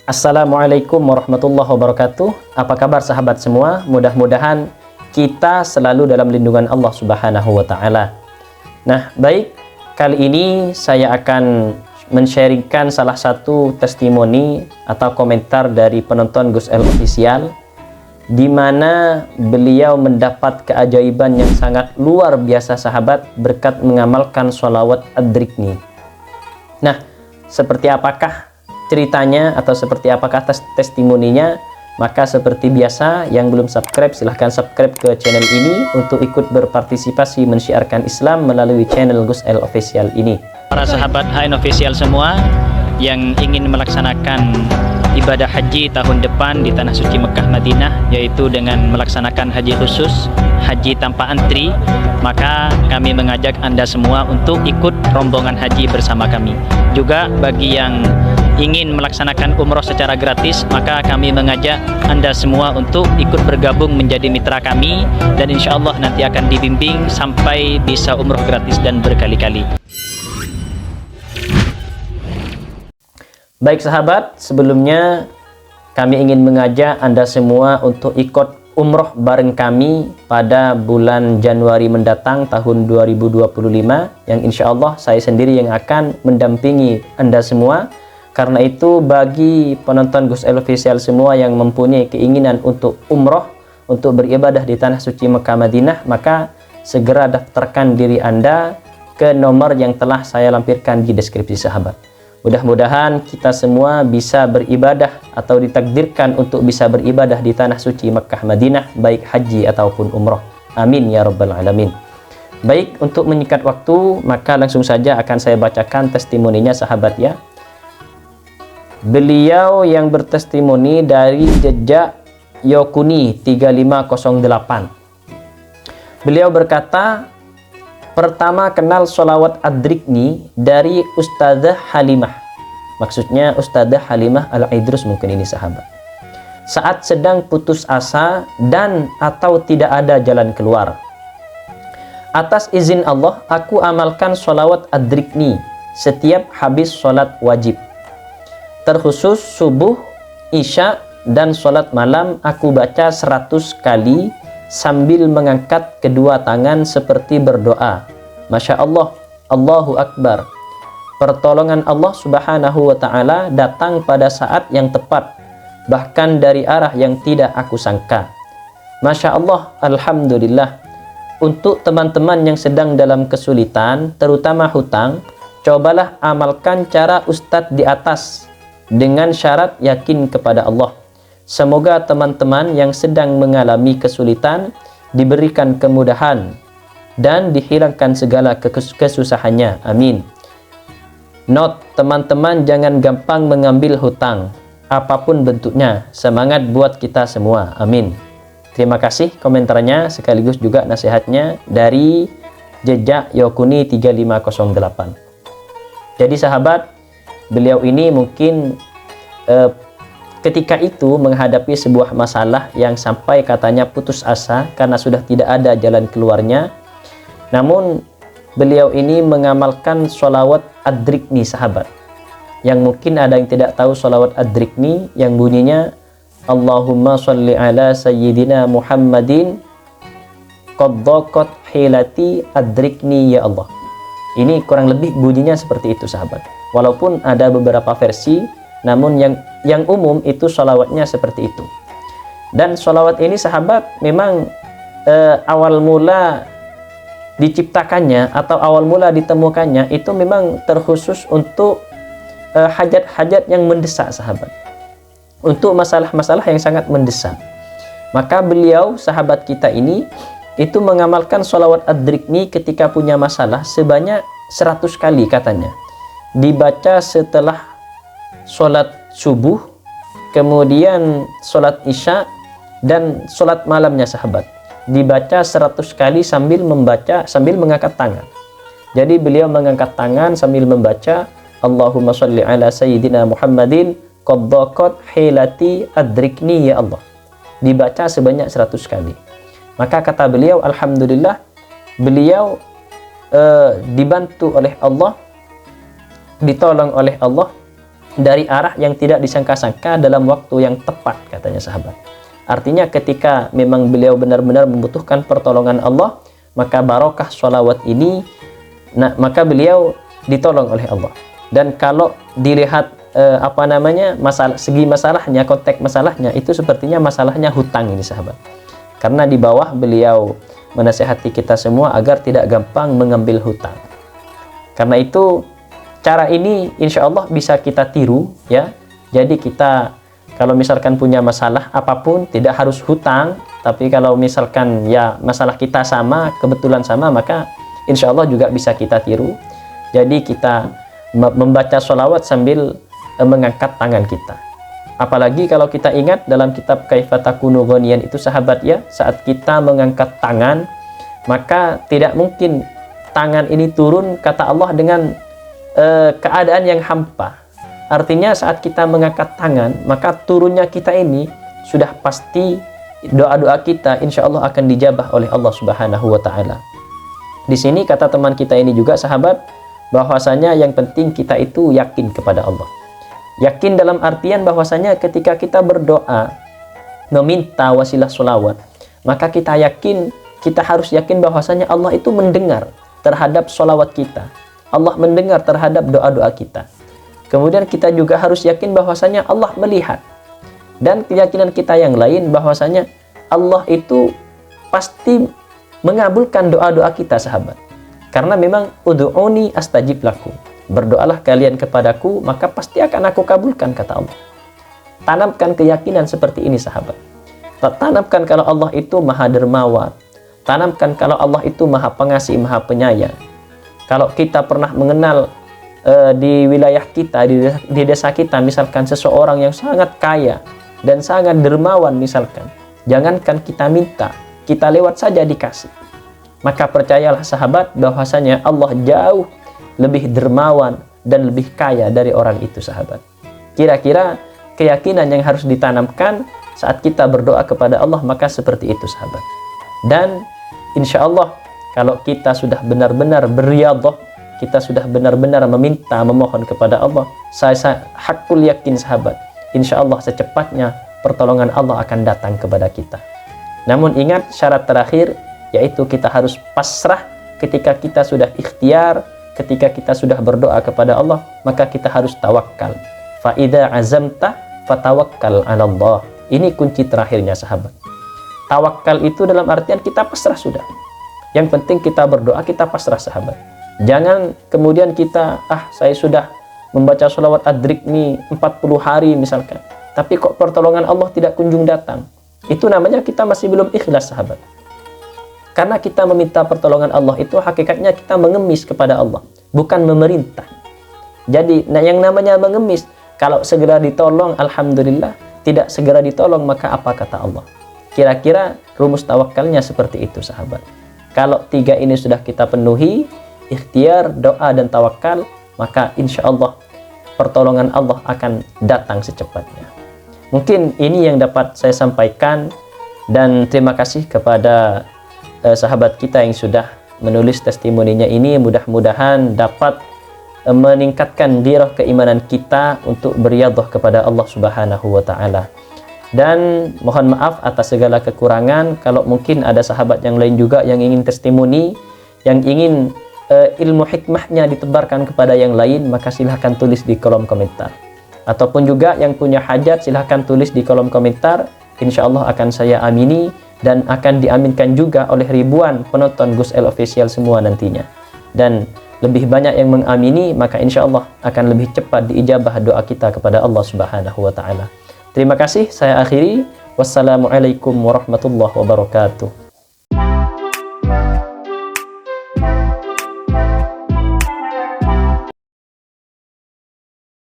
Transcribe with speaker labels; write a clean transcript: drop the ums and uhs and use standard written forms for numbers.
Speaker 1: Assalamualaikum warahmatullahi wabarakatuh. Apa kabar sahabat semua? Mudah-mudahan kita selalu dalam lindungan Allah Subhanahu wa taala. Nah, baik, kali ini saya akan men-sharingkan salah satu testimoni atau komentar dari penonton Gus El Official, di mana beliau mendapat keajaiban yang sangat luar biasa sahabat berkat mengamalkan sholawat ad-drikni. Nah, seperti apakah ceritanya atau seperti apakah testimoninya? Maka seperti biasa, yang belum subscribe silahkan subscribe ke channel ini untuk ikut berpartisipasi mensyiarkan Islam melalui channel Gus El Official ini. Para sahabat HN Official semua yang ingin melaksanakan ibadah haji tahun depan di Tanah Suci Mekah Madinah, yaitu dengan melaksanakan haji khusus, haji tanpa antri, maka kami mengajak Anda semua untuk ikut rombongan haji bersama kami. Juga bagi yang ingin melaksanakan umroh secara gratis, maka kami mengajak Anda semua untuk ikut bergabung menjadi mitra kami, dan insya Allah nanti akan dibimbing sampai bisa umroh gratis dan berkali-kali. Baik sahabat, sebelumnya kami ingin mengajak Anda semua untuk ikut umroh bareng kami pada bulan Januari mendatang tahun 2025, yang insya Allah saya sendiri yang akan mendampingi Anda semua. Karena itu, bagi penonton Gus El Official semua yang mempunyai keinginan untuk umroh, untuk beribadah di Tanah Suci Mekah Madinah, maka segera daftarkan diri Anda ke nomor yang telah saya lampirkan di deskripsi sahabat. Mudah-mudahan kita semua bisa beribadah atau ditakdirkan untuk bisa beribadah di Tanah Suci Mekah Madinah, baik haji ataupun umroh. Amin ya rabbal alamin. Baik, untuk menyingkat waktu, maka langsung saja akan saya bacakan testimoninya sahabat ya. Beliau yang bertestimoni dari jejak Yokuni 3508. Beliau berkata, pertama kenal sholawat ad-drikni dari Ustadzah Halimah. Maksudnya Ustadzah Halimah Al-Idrus mungkin ini sahabat. Saat sedang putus asa dan atau tidak ada jalan keluar. Atas izin Allah, aku amalkan sholawat ad-drikni setiap habis sholat wajib. Terkhusus subuh, isya, dan sholat malam aku baca 100 kali sambil mengangkat kedua tangan seperti berdoa. Masya Allah, Allahu Akbar. Pertolongan Allah Subhanahu wa ta'ala datang pada saat yang tepat, bahkan dari arah yang tidak aku sangka. Masya Allah, Alhamdulillah. Untuk teman-teman yang sedang dalam kesulitan, terutama hutang, cobalah amalkan cara Ustadz di atas, dengan syarat yakin kepada Allah. Semoga teman-teman yang sedang mengalami kesulitan diberikan kemudahan dan dihilangkan segala kesusahannya. Amin. Note, teman-teman jangan gampang mengambil hutang, apapun bentuknya. Semangat buat kita semua. Amin. Terima kasih komentarnya sekaligus juga nasihatnya dari jejak Yokuni 3508. Jadi sahabat, beliau ini mungkin ketika itu menghadapi sebuah masalah yang sampai katanya putus asa karena sudah tidak ada jalan keluarnya. Namun beliau ini mengamalkan sholawat ad-drikni sahabat. Yang mungkin ada yang tidak tahu sholawat ad-drikni, yang bunyinya Allahumma sholli ala sayyidina Muhammadin qaddaqat hilati ad-drikni ya Allah. Ini kurang lebih bunyinya seperti itu sahabat. Walaupun ada beberapa versi, namun yang umum itu sholawatnya seperti itu. Dan sholawat ini sahabat memang awal mula diciptakannya atau awal mula ditemukannya itu memang terkhusus untuk hajat-hajat yang mendesak sahabat. Untuk masalah-masalah yang sangat mendesak. Maka beliau, sahabat kita ini, itu mengamalkan sholawat ad-drikni ketika punya masalah sebanyak 100 kali katanya. Dibaca setelah sholat subuh, kemudian sholat isya, dan sholat malamnya sahabat. Dibaca 100 kali sambil mengangkat tangan. Jadi beliau mengangkat tangan sambil membaca Allahumma sholli ala sayyidina Muhammadin qaddaqat hilati ad-drikni ya Allah. Dibaca sebanyak 100 kali. Maka kata beliau, alhamdulillah, beliau dibantu oleh Allah, ditolong oleh Allah dari arah yang tidak disangka-sangka dalam waktu yang tepat, katanya sahabat. Artinya ketika memang beliau benar-benar membutuhkan pertolongan Allah, maka barokah sholawat ini, maka beliau ditolong oleh Allah. Dan kalau dilihat segi masalahnya, konteks masalahnya itu sepertinya masalahnya hutang ini sahabat. Karena di bawah beliau menasihati kita semua agar tidak gampang mengambil hutang. Karena itu cara ini insya Allah bisa kita tiru ya. Jadi kita kalau misalkan punya masalah apapun tidak harus hutang, tapi kalau misalkan ya masalah kita sama, kebetulan sama, maka insya Allah juga bisa kita tiru. Jadi kita membaca sholawat sambil mengangkat tangan kita. Apalagi kalau kita ingat dalam kitab Kaifa Takunu Ghaniyan itu sahabat ya, saat kita mengangkat tangan, maka tidak mungkin tangan ini turun, kata Allah, dengan keadaan yang hampa. Artinya saat kita mengangkat tangan, maka turunnya kita ini sudah pasti doa-doa kita insya Allah akan dijabah oleh Allah Subhanahu wa Ta'ala. Di sini kata teman kita ini juga sahabat, bahwasanya yang penting kita itu yakin kepada Allah. Yakin dalam artian bahwasanya ketika kita berdoa meminta wasilah sholawat, maka kita harus yakin bahwasanya Allah itu mendengar terhadap sholawat kita. Allah mendengar terhadap doa-doa kita. Kemudian kita juga harus yakin bahwasanya Allah melihat. Dan keyakinan kita yang lain bahwasanya Allah itu pasti mengabulkan doa-doa kita sahabat. Karena memang ud'uni astajib lakum. Berdoalah kalian kepadaku, maka pasti akan aku kabulkan, kata Allah. Tanamkan keyakinan seperti ini sahabat. Tanamkan kalau Allah itu maha dermawan. Tanamkan kalau Allah itu maha pengasih, maha penyayang. Kalau kita pernah mengenal di wilayah kita, di desa kita, misalkan seseorang yang sangat kaya dan sangat dermawan misalkan, jangankan kita minta, kita lewat saja dikasih. Maka percayalah sahabat bahwasanya Allah jauh lebih dermawan dan lebih kaya dari orang itu sahabat. Kira-kira keyakinan yang harus ditanamkan saat kita berdoa kepada Allah, maka seperti itu sahabat. Dan insya Allah kalau kita sudah benar-benar beriyadah, kita sudah benar-benar meminta, memohon kepada Allah, saya hakul yakin sahabat, insya Allah secepatnya pertolongan Allah akan datang kepada kita. Namun ingat syarat terakhir, yaitu kita harus pasrah ketika kita sudah ikhtiar, ketika kita sudah berdoa kepada Allah, maka kita harus tawakal. Fa idza azamta fatawakkal 'ala Allah. Ini kunci terakhirnya sahabat. Tawakal itu dalam artian kita pasrah sudah. Yang penting kita berdoa, kita pasrah sahabat. Jangan kemudian kita, saya sudah membaca sholawat adrik nih 40 hari misalkan, tapi kok pertolongan Allah tidak kunjung datang. Itu namanya kita masih belum ikhlas sahabat. Karena kita meminta pertolongan Allah itu hakikatnya kita mengemis kepada Allah, bukan memerintah. Jadi yang namanya mengemis, kalau segera ditolong alhamdulillah, tidak segera ditolong maka apa kata Allah. Kira-kira rumus tawakalnya seperti itu sahabat. Kalau tiga ini sudah kita penuhi, ikhtiar, doa, dan tawakal, maka insya Allah pertolongan Allah akan datang secepatnya. Mungkin ini yang dapat saya sampaikan, dan terima kasih kepada sahabat kita yang sudah menulis testimoninya ini. Mudah-mudahan dapat meningkatkan dirah keimanan kita untuk beriyadah kepada Allah Subhanahu wa Ta'ala. Dan mohon maaf atas segala kekurangan. Kalau mungkin ada sahabat yang lain juga yang ingin testimoni, yang ingin ilmu hikmahnya ditebarkan kepada yang lain, maka silahkan tulis di kolom komentar. Ataupun juga yang punya hajat, silahkan tulis di kolom komentar. Insya Allah akan saya amini dan akan diaminkan juga oleh ribuan penonton Gus El Official semua nantinya. Dan lebih banyak yang mengamini, maka insya Allah akan lebih cepat diijabah doa kita kepada Allah Subhanahu wa Ta'ala. Terima kasih, saya akhiri. Wassalamualaikum warahmatullahi wabarakatuh.